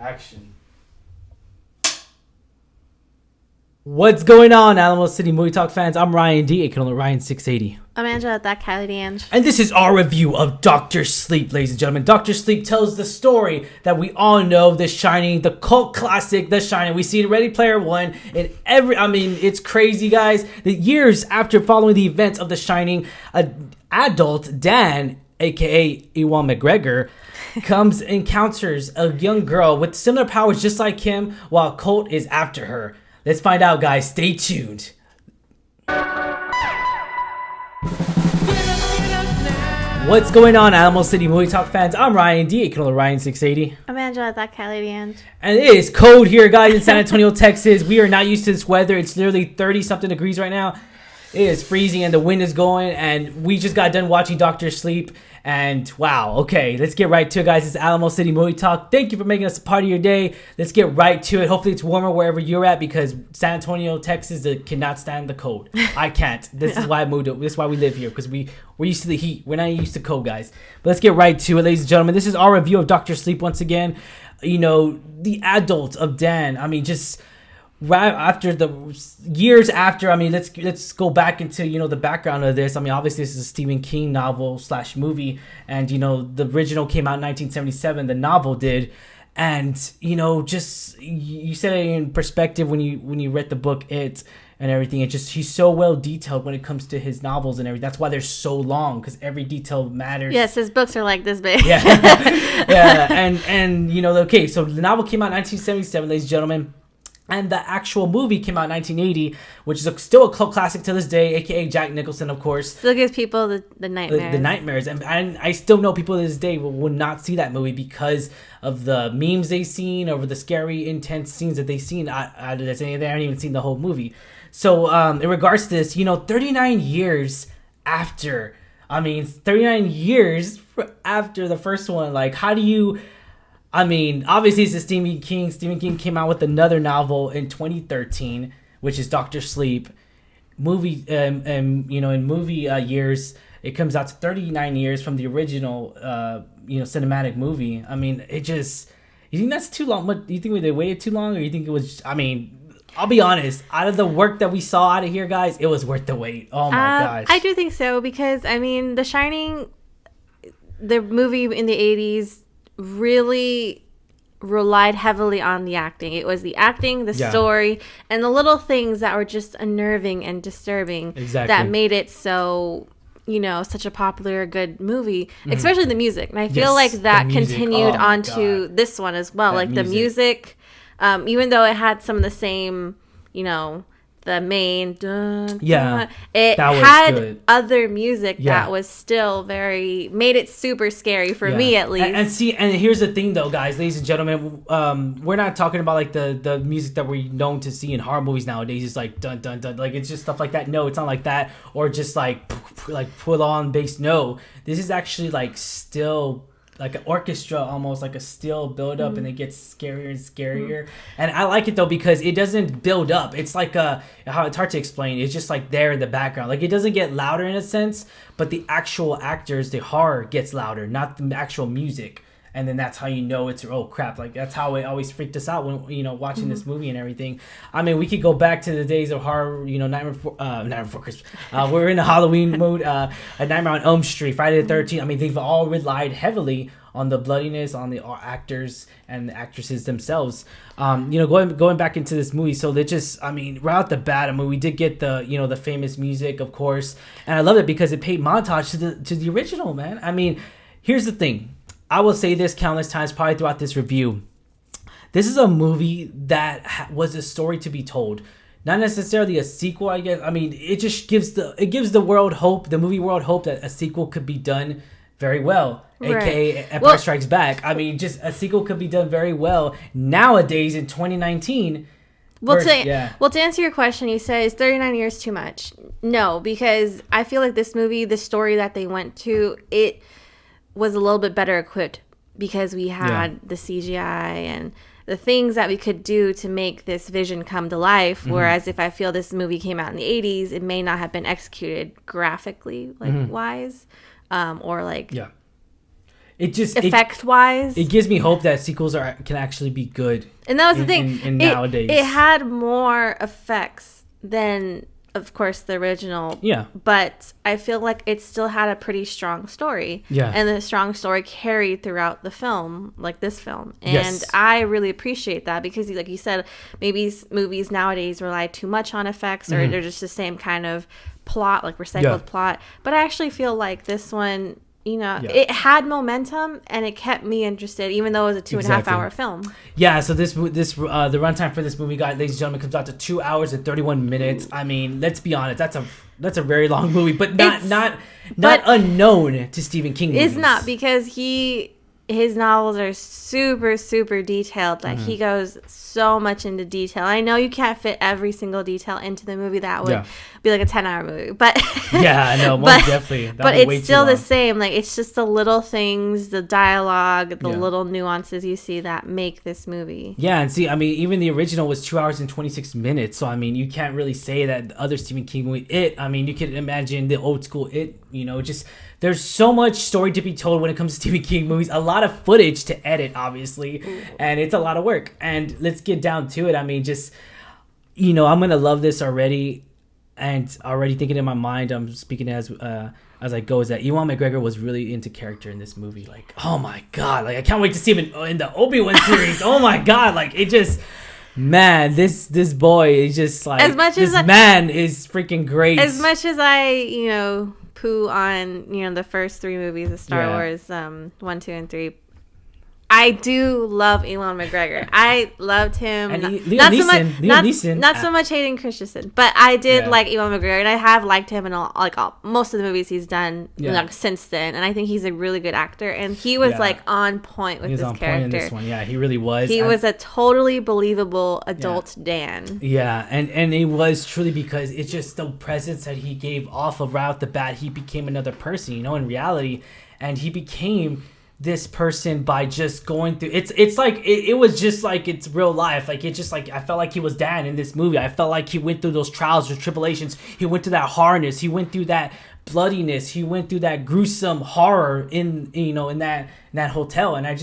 Action. What's going on, Alamo City Movie Talk fans? I'm Ryan D, aka Ryan680. I'm Angela, that Kylie D'Ange. And this is our review of Dr. Sleep, ladies and gentlemen. Dr. Sleep tells the story that we all know, The Shining, the cult classic, The Shining. We see it in Ready Player One. It's crazy, guys. The years after following the events of The Shining, an adult, Dan, aka Ewan McGregor, encounters a young girl with similar powers just like him, while a cult is after her. Let's find out, guys. Stay tuned. What's going on, Alamo City Movie Talk fans? I'm Ryan D, aka Ryan680. I'm Angela, that Kylie D'Ange. And it is cold here, guys, in San Antonio, Texas. We are not used to this weather. It's literally 30-something degrees right now. It is freezing and the wind is going, and we just got done watching Dr. Sleep. And wow, okay, let's get right to it, guys. It's Alamo City Movie Talk. Thank you for making us a part of your day. Let's get right to it. Hopefully it's warmer wherever you're at, because San Antonio, Texas, cannot stand the cold. I can't. This is why I moved up. This is why we live here, because we're used to the heat. We're not used to cold, guys. But let's get right to it, ladies and gentlemen. This is our review of Dr. Sleep once again. You know, the adult of Dan. I mean, just right after let's go back into, you know, the background of this. I mean, obviously this is a Stephen King novel / movie, and you know, the original came out in 1977, the novel did, and you know, just you said it in perspective when you read the book and everything. It just, he's so well detailed when it comes to his novels and everything. That's why they're so long, because every detail matters. Yes, his books are like this big. Yeah. Yeah, and you know, okay, so the novel came out in 1977, ladies and gentlemen. And the actual movie came out in 1980, which is still a cult classic to this day, a.k.a. Jack Nicholson, of course. Still gives people the nightmares. The nightmares. And I still know people to this day will not see that movie because of the memes they've seen, over the scary, intense scenes that they've seen. They haven't even seen the whole movie. So in regards to this, you know, 39 years after the first one, like, how do you... I mean, obviously it's a Stephen King. Stephen King came out with another novel in 2013, which is Dr. Sleep. Movie, you know, in movie years, it comes out to 39 years from the original, you know, cinematic movie. I mean, it just, you think that's too long? What, do you think they waited too long, or you think it was? I mean, I'll be honest. Out of the work that we saw out of here, guys, it was worth the wait. Oh my gosh! I do think so, because I mean, The Shining, the movie in the 80s. Really relied heavily on the acting. It was the acting, the story, and the little things that were just unnerving and disturbing that made it so, you know, such a popular, good movie, especially the music. And I feel like that continued onto this one as well. Like the music, even though it had some of the same, you know, the main it had good. Other music that was still made it super scary for me, at least. And here's the thing though, guys, ladies and gentlemen, we're not talking about like the music that we're known to see in horror movies nowadays. It's like dun dun dun, like it's just stuff like that. No, it's not like that, or just like full on bass. No, this is actually like still like an orchestra, almost like a still build up, and it gets scarier and scarier. And I like it though, because it doesn't build up. It's like it's hard to explain. It's just like there in the background. Like it doesn't get louder in a sense, but the actual actors, the horror gets louder, not the actual music. And then that's how you know it's, oh crap, like that's how it always freaked us out when, you know, watching this movie and everything. I mean, we could go back to the days of horror, you know, Nightmare Before Christmas. We're in the Halloween mood, A Nightmare on Elm Street, Friday the 13th. I mean, they've all relied heavily on the bloodiness, on the actors and the actresses themselves. You know, going back into this movie, so they just, I mean, right out the bat, I mean, we did get the, you know, the famous music, of course, and I love it because it paid homage to the original, man. I mean, here's the thing. I will say this countless times probably throughout this review. This is a movie that was a story to be told. Not necessarily a sequel, I guess. I mean, it just gives the world hope, the movie world hope, that a sequel could be done very well. Right. AKA Empire Strikes Back. I mean, just a sequel could be done very well nowadays in 2019. To answer your question, you said, is 39 years too much? No, because I feel like this movie, the story that they went to, it was a little bit better equipped, because we had the CGI and the things that we could do to make this vision come to life. Whereas if I feel this movie came out in the 80s, it may not have been executed graphically wise, or like it just effect wise. It gives me hope that sequels can actually be good. And that was the thing. Nowadays, it had more effects than, of course, the original. Yeah. But I feel like it still had a pretty strong story. Yeah. And the strong story carried throughout the film, like this film. And yes. I really appreciate that because, like you said, maybe movies nowadays rely too much on effects or they're just the same kind of plot, like recycled plot. But I actually feel like this one, you know, it had momentum and it kept me interested, even though it was a 2.5 hour film. Yeah, so the runtime for this movie, guys, ladies and gentlemen, comes out to 2 hours and 31 minutes. I mean, let's be honest, that's a very long movie, but not unknown to Stephen King movies. It's not, because his novels are super, super detailed. Like, he goes so much into detail. I know you can't fit every single detail into the movie. That would be like a 10-hour movie. But yeah, I know, most definitely. But it's still the same. Like, it's just the little things, the dialogue, the little nuances you see that make this movie. Yeah, and see, I mean, even the original was 2 hours and 26 minutes. So, I mean, you can't really say that the other Stephen King movie, I mean, you can imagine the old school you know, just... There's so much story to be told when it comes to Stephen King movies. A lot of footage to edit, obviously. And it's a lot of work. And let's get down to it. I mean, just, you know, I'm going to love this already. And already thinking in my mind, I'm speaking as I go, is that Ewan McGregor was really into character in this movie. Like, oh my God. Like, I can't wait to see him in the Obi-Wan series. Oh my God. Like, it just... Man, this boy is just like... man is freaking great. As much as I, you know... poo on, you know, the first 3 movies of Star Wars, 1, 2, and 3. I do love Ewan McGregor. I loved him. And Liam Neeson. Not so much Hayden Christensen, but I did like Ewan McGregor, and I have liked him in most of the movies he's done like, since then. And I think he's a really good actor. And he was like on point with this character. Point in this one. Yeah, he really was. He was a totally believable adult Dan. Yeah, and it was truly because it's just the presence that he gave off of right off the bat. He became another person, you know, in reality, and he became this person by just going through it's like it was just like it's real life. Like, it's just like I felt like he was Dan in this movie. I felt like he went through those trials and tribulations. He went through that hardness. He went through that bloodiness. He went through that gruesome horror in that hotel. And I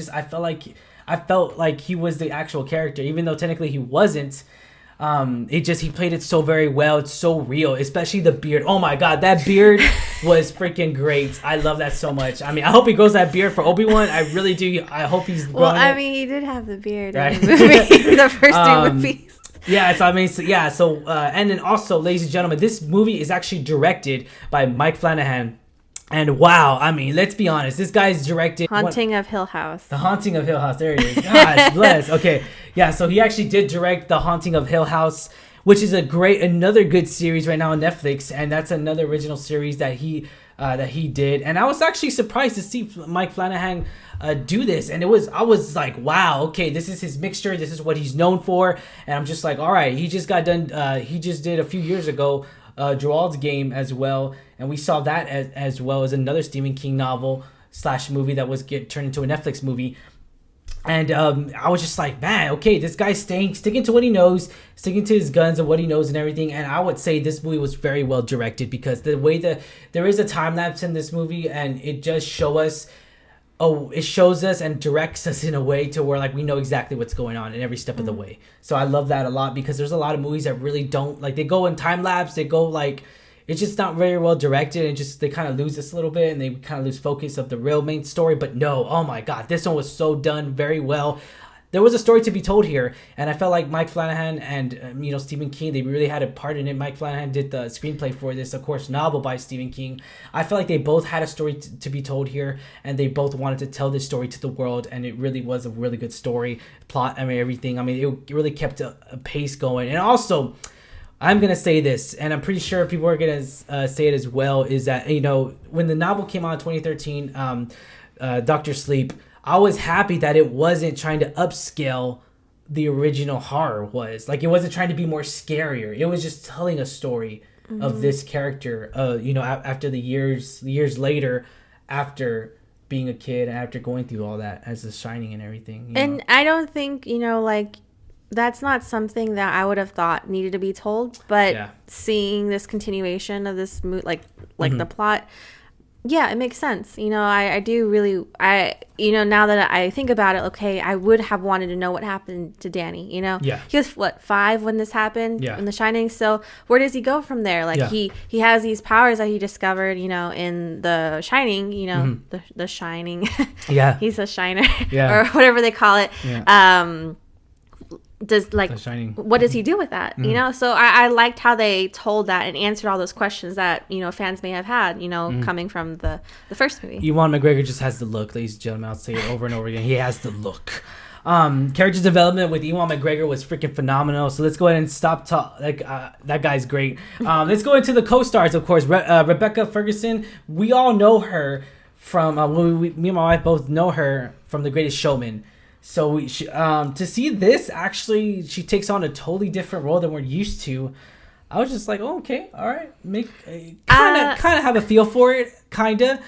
felt like he was the actual character, even though technically he wasn't. He played it so very well. It's so real, especially the beard. Oh my God, that beard was freaking great. I love that so much. I mean, I hope he grows that beard for Obi-Wan. I really do. I hope he's growing. Well, I mean, he did have the beard in the movie, the first 3 movies. Yeah, so I mean, and then also, ladies and gentlemen, this movie is actually directed by Mike Flanagan. And wow, I mean, let's be honest. This guy's directed... Haunting of Hill House. The Haunting of Hill House. There it is. Gosh, bless. Okay. Yeah, so he actually did direct The Haunting of Hill House, which is another good series right now on Netflix. And that's another original series that he did. And I was actually surprised to see Mike Flanagan do this. And I was like, wow, okay, this is his mixture. This is what he's known for. And I'm just like, all right, he just got done. He just did a few years ago Gerald's Game as well, and we saw that as well as another Stephen King novel / movie that was turned into a Netflix movie. And I was just like, man, okay, this guy's sticking to what he knows, sticking to his guns and what he knows and everything. And I would say this movie was very well directed, because the way that there is a time lapse in this movie, and it just it shows us and directs us in a way to where, like, we know exactly what's going on in every step of the way. So I love that a lot, because there's a lot of movies that really don't, like, they go in time lapse, they go like, it's just not very well directed, and just they kind of lose this a little bit, and they kind of lose focus of the real main story. But no, oh my God, this one was so done very well. There was a story to be told here, and I felt like Mike Flanagan and Stephen King, they really had a part in it. Mike Flanagan did the screenplay for this, of course, novel by Stephen King. I feel like they both had a story to be told here, and they both wanted to tell this story to the world, and it really was a really good story, plot, I mean, everything. I mean, it really kept a pace going. And also, I'm going to say this, and I'm pretty sure people are going to say it as well, is that, when the novel came out in 2013, Dr. Sleep, I was happy that it wasn't trying to upscale the original horror was. Like, it wasn't trying to be more scarier. It was just telling a story of this character, after the years later, after being a kid, after going through all that as The Shining and everything. And I don't think, that's not something that I would have thought needed to be told. But seeing this continuation of this, the plot, Yeah, it makes sense. I do really, now that I think about it, okay, I would have wanted to know what happened to Danny, Yeah. He was, 5 when this happened? Yeah. In The Shining. So where does he go from there? Like, he has these powers that he discovered, in The Shining, the Shining. Yeah. He's a shiner. Yeah. Or whatever they call it. Yeah. What does he do with that? So I liked how they told that and answered all those questions that fans may have had coming from the first movie. Ewan McGregor just has the look, ladies and gentlemen. I'll say it over and over again. He has the look. Character development with Ewan McGregor was freaking phenomenal. So let's go ahead and stop that guy's great. Let's go into the co-stars, of course. Rebecca Ferguson. We all know her from me and my wife both know her from The Greatest Showman. So to see this, actually, she takes on a totally different role than we're used to. I was just like, oh, okay, all right, kind of have a feel for it, kinda.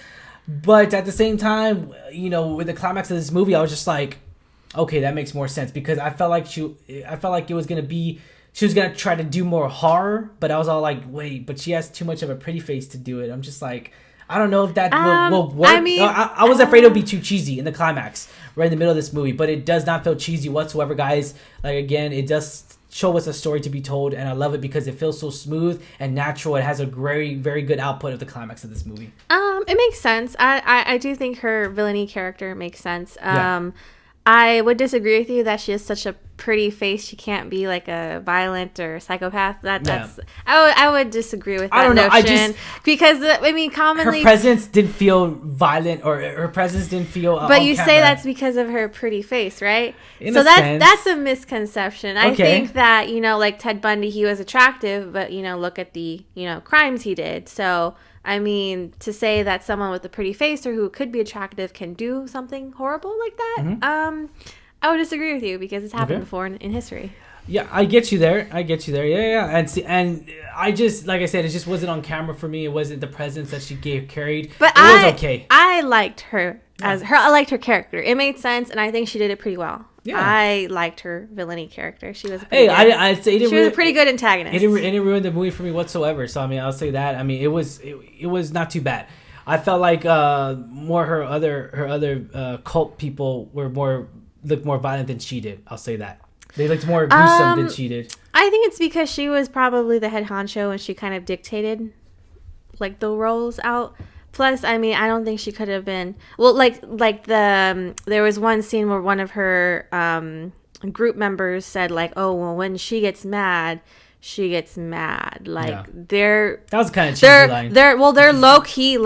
But at the same time, with the climax of this movie, I was just like, okay, that makes more sense, because I felt like it was gonna be, she was gonna try to do more horror, but I was all like, wait, but she has too much of a pretty face to do it. I'm just like, I don't know if that will work. I was afraid it would be too cheesy in the climax, right in the middle of this movie, but it does not feel cheesy whatsoever, guys. Like, again, it does show us a story to be told, and I love it because it feels so smooth and natural. It has a very, very good output of the climax of this movie. It makes sense. I do think her villainy character makes sense. I would disagree with you that she has such a pretty face. She can't be like a violent or psychopath. I would disagree with that notion. Because commonly her presence didn't feel violent, or her presence didn't feel. But you say that's because of her pretty face, right? So that's a misconception. I think that like Ted Bundy, he was attractive, but look at the crimes he did. So. To say that someone with a pretty face or who could be attractive can do something horrible like that, I would disagree with you, because it's happened before in history. Yeah, I get you there. Yeah. And I just, like I said, it just wasn't on camera for me. It wasn't the presence that she carried. But it was okay. I liked her I liked her character. It made sense, and I think she did it pretty well. Yeah. I liked her villainy character. She was I'd say she was a pretty good antagonist. It didn't ruin the movie for me whatsoever. So I'll say that. It was not too bad. I felt like more her other cult people looked more violent than she did. I'll say that. They looked more gruesome than she did. I think it's because she was probably the head honcho and she kind of dictated like the roles out. Plus, I don't think she could have been there was one scene where one of her group members said like, oh, well, when she gets mad, she gets mad. Like that was kind of cheesy line. They're low key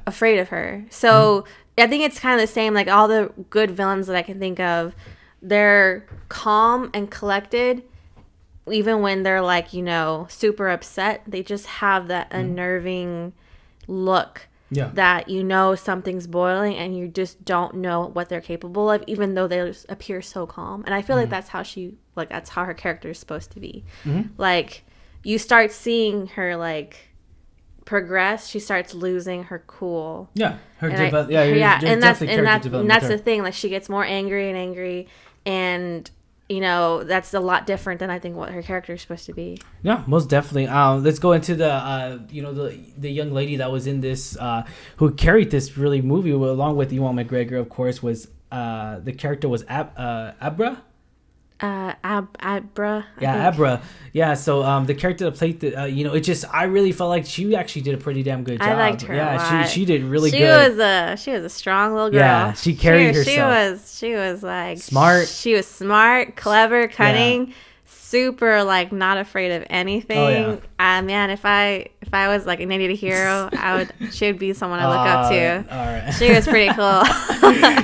afraid of her. So I think it's kind of the same. Like all the good villains that I can think of, they're calm and collected, even when they're like super upset. They just have that unnerving look. Yeah. That something's boiling and you just don't know what they're capable of, even though they just appear so calm. And I feel like that's how that's how her character is supposed to be. Like you start seeing her progress. She starts losing her cool. Yeah, and that's the thing. Like she gets more angry, and that's a lot different than I think what her character is supposed to be. Yeah, most definitely. Let's go into the young lady that was in this, who carried this really movie along with Ewan McGregor, of course, was the character was Abra. Abra. Abra. Yeah, so the character that played I really felt like she actually did a pretty damn good job. I liked her. Yeah, she did really good. She was a strong little girl. Yeah, she carried herself. She was like smart. She was smart, clever, cunning. Yeah. Super not afraid of anything. Oh, yeah. Man, if I was like an idiot hero, she would be someone I look up to. All right. She was pretty cool.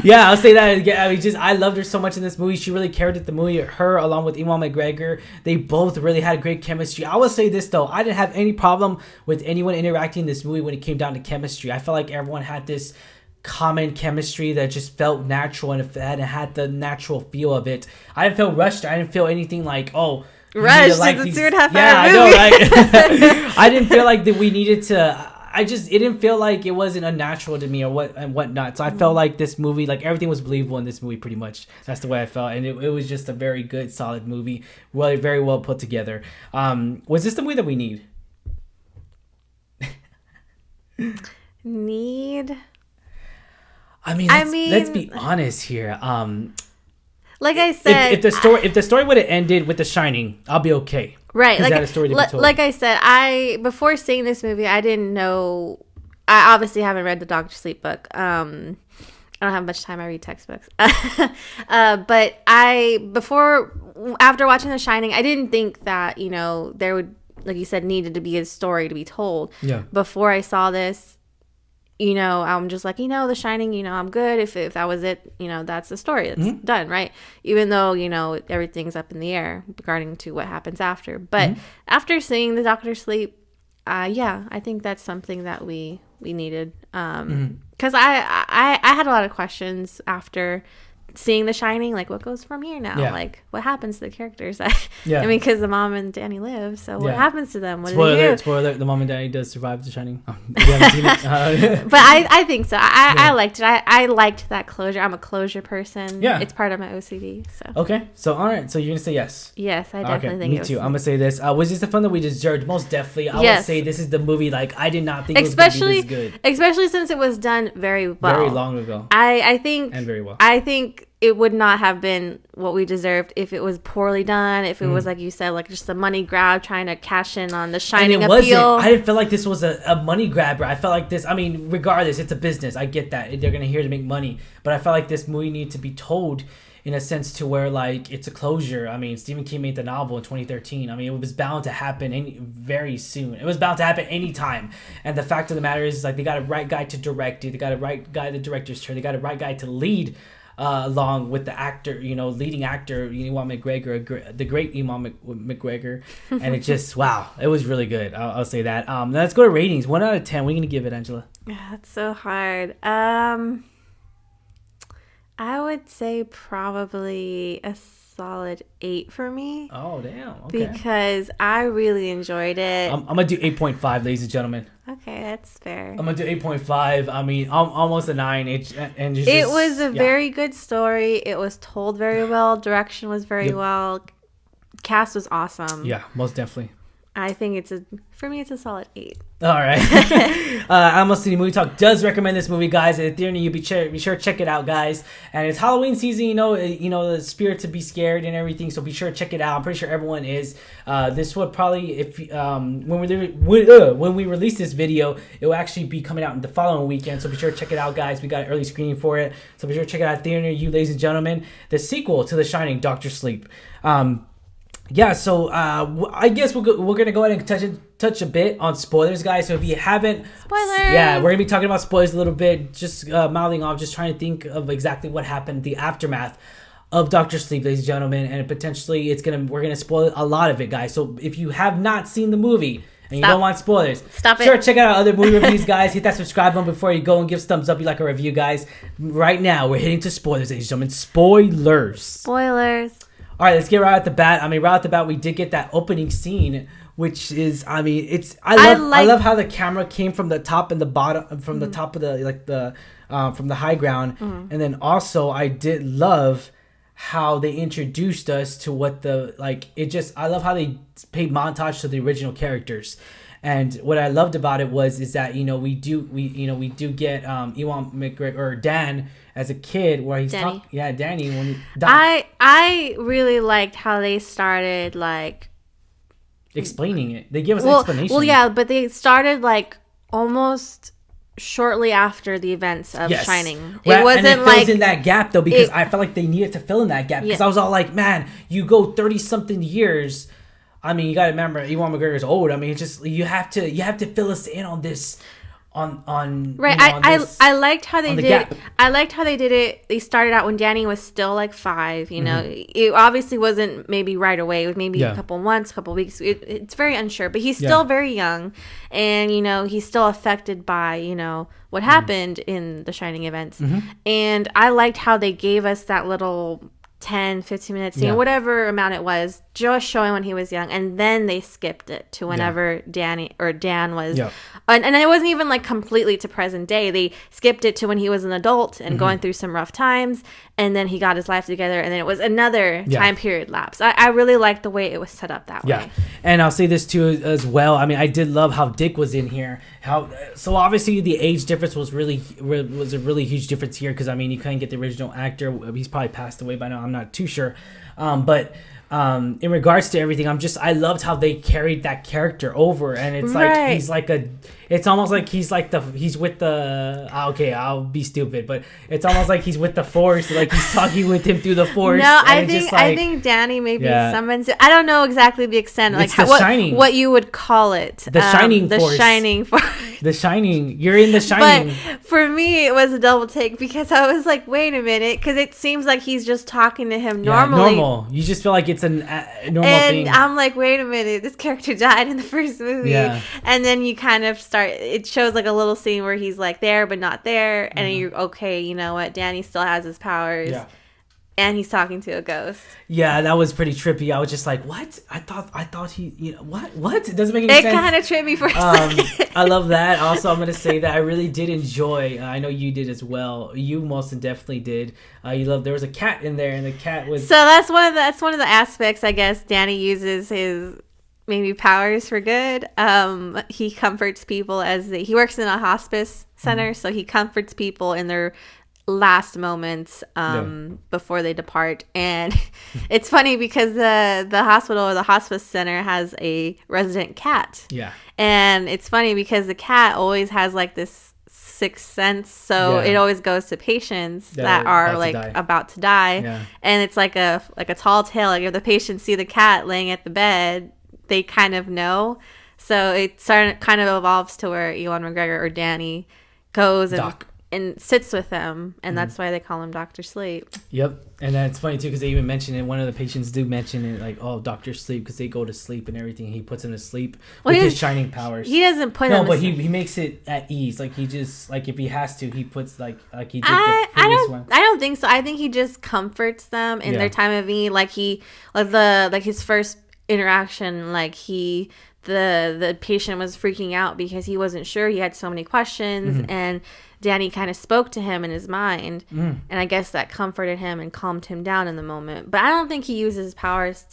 Yeah, I'll say that again. I loved her so much in this movie. She really carried the movie. Her along with Ewan McGregor, they both really had great chemistry. I will say this though, I didn't have any problem with anyone interacting in this movie when it came down to chemistry. I felt like everyone had this common chemistry that just felt natural, and it had the natural feel of it. I didn't feel rushed. I didn't feel anything like, oh, rushed. It's a 2.5 hour movie. I know, right? I didn't feel like that we needed to. It didn't feel like it wasn't unnatural to me or whatnot. So I felt like this movie, like everything was believable in this movie, pretty much. That's the way I felt, and it was just a very good, solid movie, really very well put together. Was this the movie that we need? Need. I mean, let's be honest here. Like I said, if the story would have ended with The Shining, I'll be okay. Right. Like, had a story to be told. Like I said, before seeing this movie, I didn't know. I obviously haven't read the Doctor Sleep book. I don't have much time. I read textbooks. But after watching The Shining, I didn't think that, there would, like you said, needed to be a story to be told. Yeah. Before I saw this, I'm just like, The Shining, I'm good. If that was it, that's the story. It's done, right? Even though, everything's up in the air regarding to what happens after. But after seeing the Doctor Sleep, I think that's something that we needed. Because I had a lot of questions after seeing The Shining, like what goes from here now? Like what happens to the characters? I mean, because the mom and Danny live, so what happens to them? What do they do? Spoiler alert, the mom and Danny does survive The Shining. You haven't seen it. But I think so. I liked it. I liked that closure. I'm a closure person. Yeah. It's part of my OCD. So okay. So all right. So you're gonna say yes? Yes, I definitely think me too. I'm gonna say this. Was this the fun that we deserved? Most definitely. I would say this is the movie. Like I did not think it was gonna be this good. Especially since it was done very well. Very long ago. I think. And very well. I think it would not have been what we deserved if it was poorly done, if it was, like you said, like just a money grab trying to cash in on the Shining appeal. I didn't feel like this was a money grabber. I felt like this, I mean, regardless, it's a business. I get that. They're going to here to make money. But I felt like this movie needed to be told in a sense to where, like, it's a closure. I mean, Stephen King made the novel in 2013. I mean, it was bound to happen very soon. It was bound to happen anytime. And the fact of the matter is, like, they got a right guy to direct it. They got a right guy, the director's chair. They got a right guy to lead along with the actor, leading actor, Ewan McGregor, the great Ewan McGregor. And it just, wow, it was really good. I'll say that. Now let's go to ratings. 1 out of 10. What are you going to give it, Angela? That's so hard. I would say probably a solid 8 for me. Oh, damn. Okay. Because I really enjoyed it. I'm going to do 8.5, ladies and gentlemen. Okay, that's fair. I'm going to do 8.5. I mean, almost a 9. It was a very good story. It was told very well. Direction was very well. Cast was awesome. Yeah, most definitely. I think for me, it's a solid 8. All right. Alamo City Movie Talk does recommend this movie, guys. If you're new, be sure to check it out, guys. And it's Halloween season, the spirit to be scared and everything. So be sure to check it out. I'm pretty sure everyone is. This would probably, when we release this video, it will actually be coming out in the following weekend. So be sure to check it out, guys. We got an early screening for it. So be sure to check it out there near you, ladies and gentlemen. The sequel to The Shining, Doctor Sleep. Yeah, so I guess we're gonna go ahead and touch a bit on spoilers, guys. So if you haven't, we're gonna be talking about spoilers a little bit, just mouthing off, just trying to think of exactly what happened, the aftermath of Doctor Sleep, ladies and gentlemen, and potentially we're gonna spoil a lot of it, guys. So if you have not seen the movie and you don't want spoilers, sure, check out our other movie reviews, guys. Hit that subscribe button before you go and give us thumbs up. You like a review, guys. Right now, we're hitting to spoilers, ladies and gentlemen. Spoilers. All right, let's get right out the bat. I mean, right out the bat, we did get that opening scene, which is, I mean, I love how the camera came from the top and the bottom, from the top of the from the high ground, and then also I did love how they introduced us to what I love how they paid montage to the original characters. And what I loved about it is that we do get Ewan McGregor or Dan as a kid where he's Danny. I really liked how they started explaining it. They give us an explanation. Well, yeah, but they started almost shortly after the events of Shining. It wasn't and it fills in that gap though, because I felt like they needed to fill in that gap because I was all like, man, you go 30 something years. I mean, you gotta remember, Ewan McGregor's old. I mean, it's just you have to fill us in on this, on right. I liked how they did. I liked how they did it. They started out when Danny was still 5. It obviously wasn't maybe right away. It was maybe a couple months, couple weeks. It's very unsure, but he's still very young, and he's still affected by what happened in the Shining events. And I liked how they gave us that little 10-15 minute scene, whatever amount it was, just showing when he was young, and then they skipped it to whenever Dan was and it wasn't even like completely to present day. They skipped it to when he was an adult and going through some rough times, and then he got his life together, and then it was another time period lapse. I really liked the way it was set up that way. And I'll say this too as well. I mean, I did love how Dick was in here. So obviously the age difference was a really huge difference here, because I mean, you couldn't get the original actor. He's probably passed away by now, I'm not too sure, but in regards to everything, I loved how they carried that character over, and it's like he's like it's almost like he's with the I'll be stupid, but it's almost like he's with the Force, like he's talking with him through the Force. No, I think Danny maybe summons it. I don't know exactly the extent, like what you would call it. The Shining Force. The Shining Force. The Shining. You're in The Shining. But for me, it was a double take, because I was like, wait a minute, because it seems like he's just talking to him normally. Normal. You just feel like it's a normal thing. And I'm like, wait a minute, this character died in the first movie. Yeah. And then you kind of it shows like a little scene where he's like there but not there, and you're okay, you know what, Danny still has his powers. Yeah. And he's talking to a ghost. Yeah, that was pretty trippy. I was just like, what? I thought he, what? It doesn't make any sense. It kind of tripped me for a second. I love that. Also, I'm going to say that I really did enjoy, I know you did as well. You most definitely did. There was a cat in there, and the cat was... So that's one of the aspects, I guess, Danny uses his maybe powers for good. He comforts people he works in a hospice center, so he comforts people in their last moments before they depart. And it's funny because the hospital or the hospice center has a resident cat. Yeah. And it's funny because the cat always has like this sixth sense, so it always goes to patients that are about to die. Yeah. And it's like a tall tale. Like if the patients see the cat laying at the bed, they kind of know. So it kind of evolves to where Ewan McGregor or Danny goes and sits with them, and that's why they call him Dr. Sleep. Yep. And that's funny too, because they even mention it. One of the patients do mention it, like, oh, Dr. Sleep, because they go to sleep and everything. He puts him to sleep with his shining powers. He doesn't put him. No, but he makes it at ease. Like he just, like if he has to, he puts like he did the previous one. I don't think so. I think he just comforts them in their time of need. Like his first interaction, like the patient was freaking out because he wasn't sure. He had so many questions, and Danny kind of spoke to him in his mind, and I guess that comforted him and calmed him down in the moment. But I don't think he uses his powers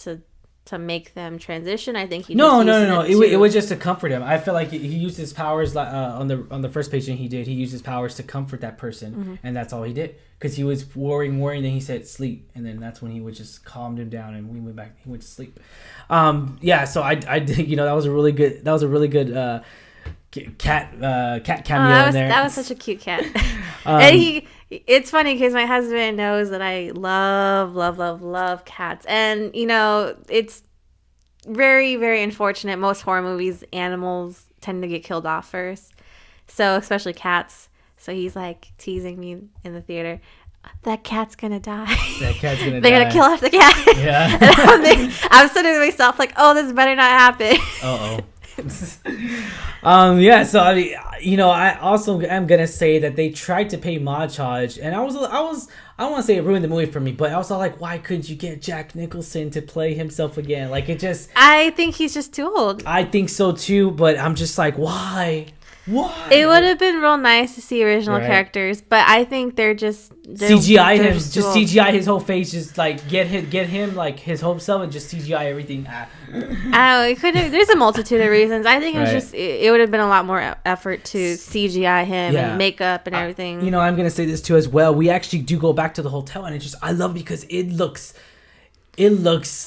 to make them transition. I think he no. It was just to comfort him. I feel like he used his powers on the first patient he did. He used his powers to comfort that person, and that's all he did. Because he was worrying. Then he said sleep, and then that's when he would just calmed him down, and we went back. He went to sleep. So I did. That was a really good. Cat cameo in there. That was such a cute cat. And it's funny because my husband knows that I love cats, and it's very, very unfortunate. Most horror movies, animals tend to get killed off first, so especially cats. So he's like teasing me in the theater. That cat's gonna die. They're gonna kill off the cat. Yeah. And I'm sitting to myself like, oh, this better not happen. So I mean, I also am gonna say that they tried to pay Montage, and I don't want to say it ruined the movie for me, but I was all like, why couldn't you get Jack Nicholson to play himself again? Like it just, I think he's just too old. I think so too, but I'm just like, why? It would have been real nice to see original characters, but I think they're CGI him, just CGI his whole face, just like get him like his whole self and just CGI everything. I don't know, it could have. There's a multitude of reasons. I think it was it would have been a lot more effort to CGI him and makeup and everything. I'm gonna say this too as well. We actually do go back to the hotel, and I love because it looks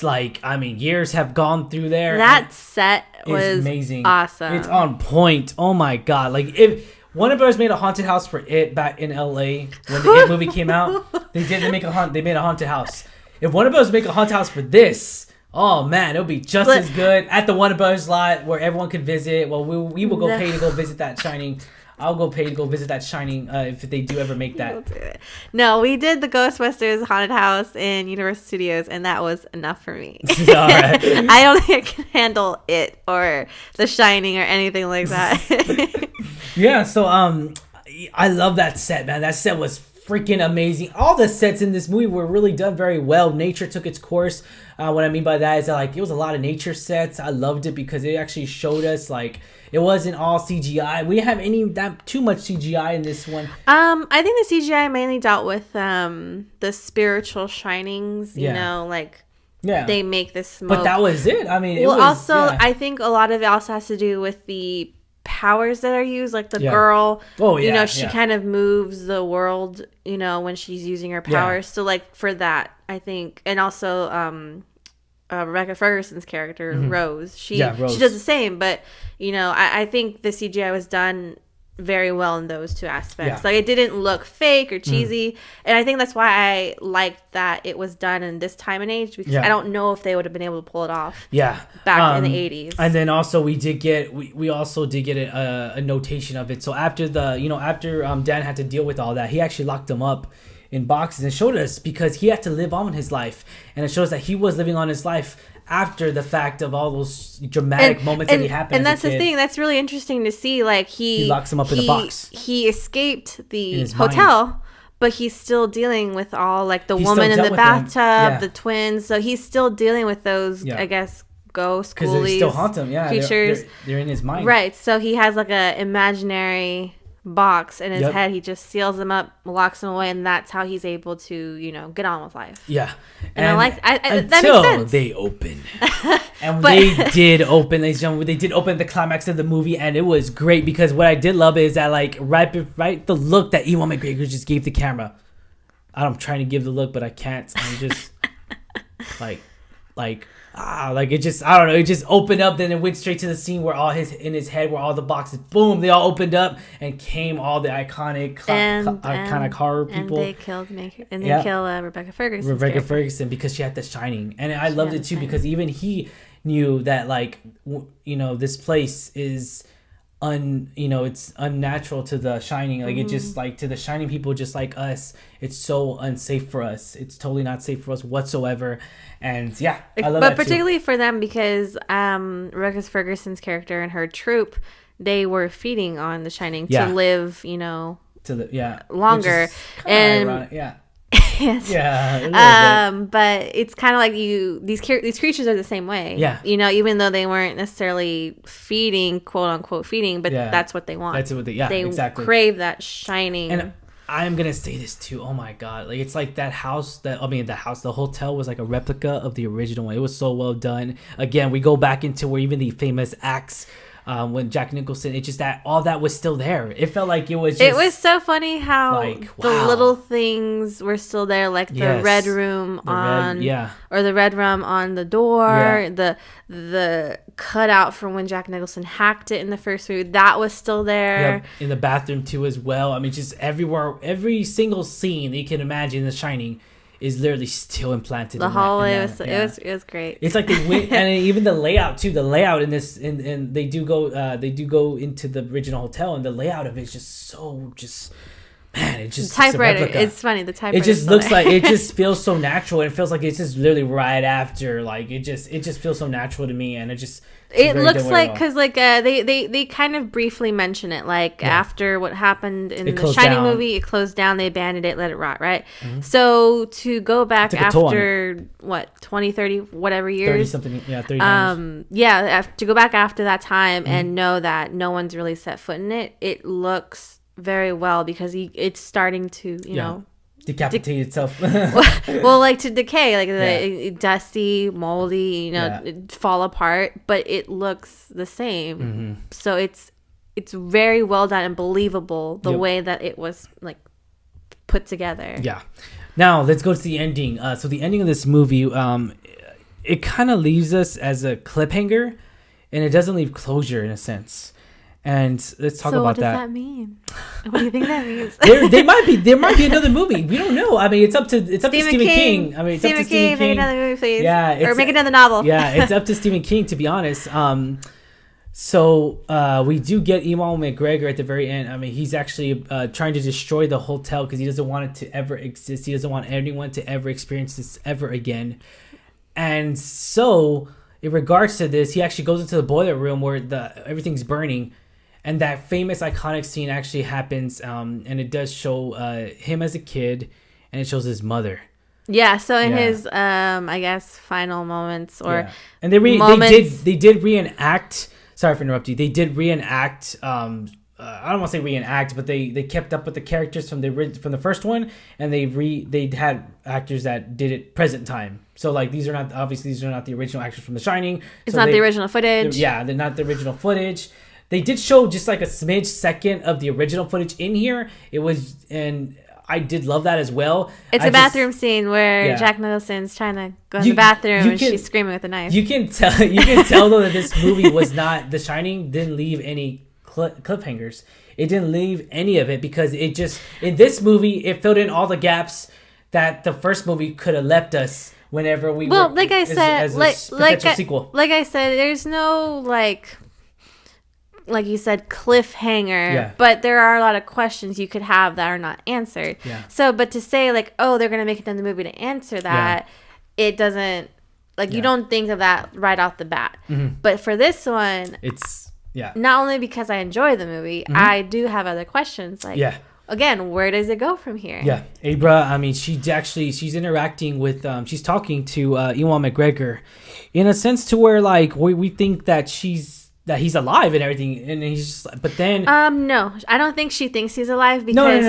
like, I mean, years have gone through there. That set was amazing. Awesome. It's on point. Oh my god. Like if Warner Bros. Made a haunted house for It back in LA when the It movie came out, they made a haunted house. If Warner Bros. Make a haunted house for this, oh man, it'll be just as good at the Warner Bros. Lot where everyone can visit. Well, we will go pay to go visit that Shining. I'll go pay to go visit that Shining if they do ever make that. We'll do it. No, we did the Ghostbusters haunted house in Universal Studios, and that was enough for me. All right. I don't think I can handle It or The Shining or anything like that. Yeah, so I love that set, man. That set was freaking amazing. All the sets in this movie were really done very well. Nature took its course. What I mean by that is that, like, it was a lot of nature sets. I loved it because it actually showed us, like, it wasn't all CGI. We didn't have that too much CGI in this one. I think the CGI mainly dealt with the spiritual shinings. You know, like they make this smoke. But that was it. I mean, I think a lot of it also has to do with the powers that are used, like the girl. You know, she kind of moves the world. You know, when she's using her powers. So, like, for that, I think, and also Rebecca Ferguson's character, Rose. She does the same, but you know, I think the CGI was done very well in those two aspects. Like, it didn't look fake or cheesy, and I think that's why I liked that it was done in this time and age, because I don't know if they would have been able to pull it off. Back in the 80s. And then also we also did get a notation of it. So after Dan had to deal with all that, he actually locked them up in boxes and showed us, because he had to live on his life, and it shows that he was living on his life after the fact of all those dramatic moments that he happened. And that's the thing that's really interesting to see. Like, he locks him up in a box. He escaped the hotel, but he's still dealing with all, like, the woman in the bathtub, the twins. So he's still dealing with those, I guess, ghosts, ghoulies, because they still haunt him. Creatures. They're in his mind, right? So he has, like, a imaginary box in his head. He just seals them up, locks them away, and that's how he's able to, you know, get on with life. And I like that makes sense. They open. And they did open, ladies and gentlemen. They did open the climax of the movie, and it was great, because what I did love is that, like, right the look that Ewan McGregor just gave the camera. I'm trying to give the look, but I can't. I'm just like it just, I don't know, it just opened up, then it went straight to the scene where in his head where all the boxes, boom, they all opened up, and came all the iconic horror people. And they killed Rebecca Ferguson, because she had the shining. And I loved it too, because even he knew that, like, you know, this place is it's unnatural to the shining. Like, it just, like, to the shining people just like us, it's so unsafe for us. It's totally not safe for us whatsoever. And I love that, particularly too. For them, because Rebecca Ferguson's character and her troupe, they were feeding on the shining to live, you know, longer. And ironic. But it's kind of like these creatures are the same way. You know, even though they weren't necessarily feeding, quote unquote feeding, but that's what they want. That's what they exactly crave, that shining. And I'm gonna say this too. Oh my god! Like, it's like the hotel was like a replica of the original one. It was so well done. Again, we go back into where even the famous axe. When Jack Nicholson, it's just that all that was still there. It felt like it was just... It was so funny how the little things were still there, like the red room or the red rum on the door, the cutout from when Jack Nicholson hacked it in the first movie, that was still there. In the bathroom too as well. I mean, just everywhere, every single scene that you can imagine in The Shining is literally still implanted. The hallway it was great. It's like they went, and even the layout too. The layout in this, and they do go into the original hotel, and the layout of it is just so man. It just typewriter. It's funny. The typewriter. It just looks like it just feels so natural. And it feels like it's just literally right after. Like it just feels so natural to me, and it looks like, because like they kind of briefly mention it, like after what happened in the Shining movie, it closed down, they abandoned it, let it rot, right? So to go back after 20, 30, whatever years, 30 something, 30 years. To go back after that time and know that no one's really set foot in it, it looks very well, because it's starting to decapitate itself. Well, like, to decay, like the dusty, moldy, fall apart, but it looks the same. So it's very well done and believable, the way that it was, like, put together. Now let's go to the ending. So the ending of this movie, it kind of leaves us as a cliffhanger, and it doesn't leave closure in a sense. And let's talk about that. So what does that mean? What do you think that means? there might be another movie. We don't know. I mean, it's up to Stephen King. I mean, it's up to Stephen King. Make another movie, please. Or make another novel. It's up to Stephen King, to be honest. So we do get Ewan McGregor at the very end. I mean, he's actually trying to destroy the hotel because he doesn't want it to ever exist. He doesn't want anyone to ever experience this ever again. And so, in regards to this, he actually goes into the boiler room where everything's burning. And that famous iconic scene actually happens, and it does show him as a kid, and it shows his mother. Yeah, so in his, I guess, final moments and they did reenact. Sorry for interrupting you. They did reenact. I don't want to say reenact, but they kept up with the characters from the first one, and they had actors that did it present time. So like these are not the original actors from The Shining. It's not the original footage. Yeah, they're not the original footage. They did show just like a smidge second of the original footage in here. It was, and I did love that as well. It's a bathroom scene where Jack Nicholson's trying to go in the bathroom and she's screaming with a knife. You can tell though that this movie was not, The Shining didn't leave any cliffhangers. It didn't leave any of it because it just, in this movie, it filled in all the gaps that the first movie could have left us whenever we well, like I said, as a sequel. Like I said, there's no like you said, cliffhanger, but there are a lot of questions you could have that are not answered. Yeah. So, but to say like, oh, they're going to make it in the movie to answer that, it doesn't, like you don't think of that right off the bat. Mm-hmm. But for this one, it's, not only because I enjoy the movie, I do have other questions. Like, again, where does it go from here? Yeah. Abra, I mean, she's interacting with, she's talking to Ewan McGregor in a sense to where like, we think that that he's alive and everything, and he's just, but then no, I don't think she thinks he's alive because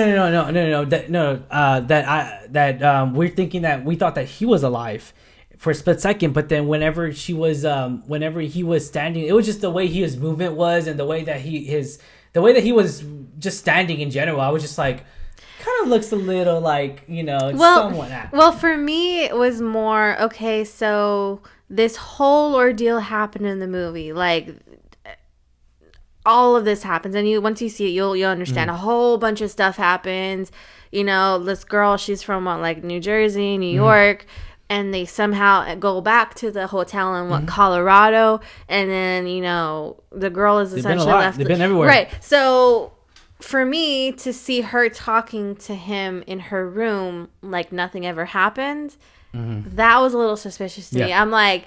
we're thinking that we thought that he was alive for a split second, but then whenever he was standing, it was just the way his movement was and the way that he was just standing in general. I was just like, kind of looks a little like, somewhat active. Well, for me, it was more okay. So this whole ordeal happened in the movie, like. All of this happens, and once you see it, you'll understand. A whole bunch of stuff happens. This girl, she's from New Jersey, New York, and they somehow go back to the hotel in Colorado, and then the girl is essentially left. They've been everywhere, right? So for me to see her talking to him in her room like nothing ever happened, that was a little suspicious to me. I'm like.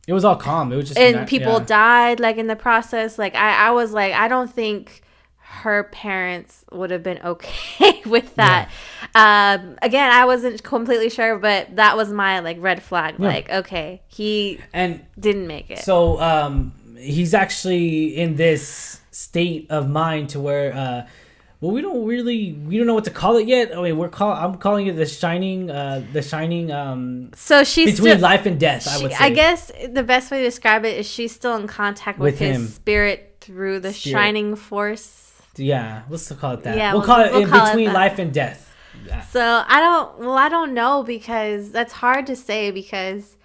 It was all calm. It was just... And people died, in the process. I was like, I don't think her parents would have been okay with that. Yeah. Again, I wasn't completely sure, but that was my, red flag. Yeah. Okay, he didn't make it. So, he's actually in this state of mind to where... we don't know what to call it yet. I mean, I'm calling it The Shining. So she's between life and death. I would say. I guess the best way to describe it is she's still in contact with his spirit through the shining force. Yeah, let's call it that. Yeah, we'll call it in between life and death. Yeah. So I don't know because that's hard to say because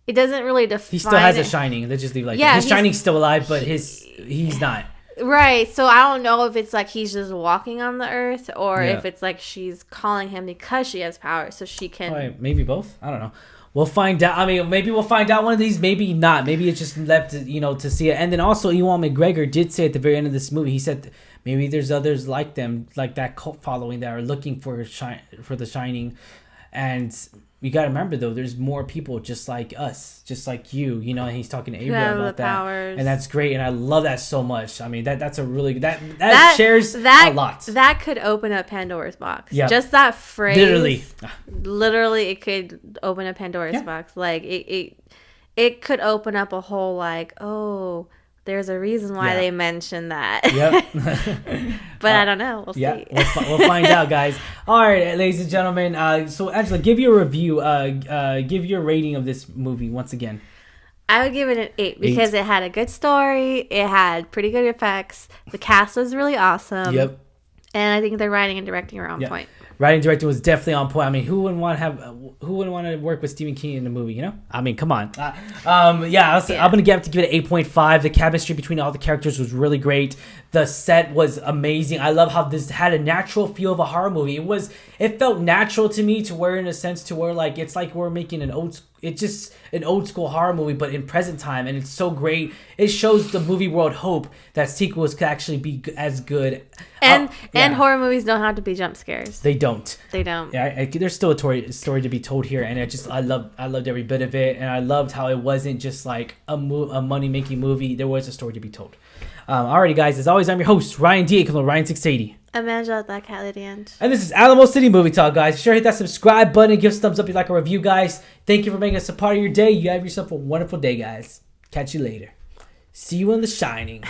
it doesn't really define. He still has a shining. Let's just leave that. His shining's still alive, but he's not. Right, so I don't know if it's he's just walking on the earth or if it's she's calling him because she has power so she can... maybe both. I don't know. We'll find out. I mean, maybe we'll find out one of these. Maybe not. Maybe it's just left, to see it. And then also, Ewan McGregor did say at the very end of this movie, he said maybe there's others like them, like that cult following that are looking for The Shining. And you got to remember, though, there's more people just like us, just like you, and he's talking to Abra about that. Powers. And that's great. And I love that so much. I mean, that's a really, that shares a lot. That could open up Pandora's box. Yep. Just that phrase. Literally, it could open up Pandora's box. It could open up a whole, there's a reason why they mentioned that. Yep. But I don't know. We'll see. We'll find out, guys. All right, ladies and gentlemen. So, Angela, give your review. Give your rating of this movie once again. I would give it an 8 because it had a good story. It had pretty good effects. The cast was really awesome. Yep. And I think the writing and directing are on point. Writing and directing was definitely on point. I mean, who wouldn't want to work with Stephen King in a movie? I mean, come on. I'm gonna give it 8.5. The chemistry between all the characters was really great. The set was amazing. I love how this had a natural feel of a horror movie. It felt natural to me to where, in a sense, to where it's like we're making an it's just an old school horror movie, but in present time, and it's so great. It shows the movie world hope that sequels could actually be as good. And horror movies don't have to be jump scares. They don't. Yeah, there's still a story to be told here, and I loved every bit of it, and I loved how it wasn't just like a money making movie. There was a story to be told. Alrighty, guys. As always, I'm your host Ryan D. Ryan680. Amanda, that cat at the end. And this is Alamo City Movie Talk, guys. Be sure to hit that subscribe button and give us a thumbs up if you like our review, guys. Thank you for making us a part of your day. You have yourself a wonderful day, guys. Catch you later. See you in The Shining.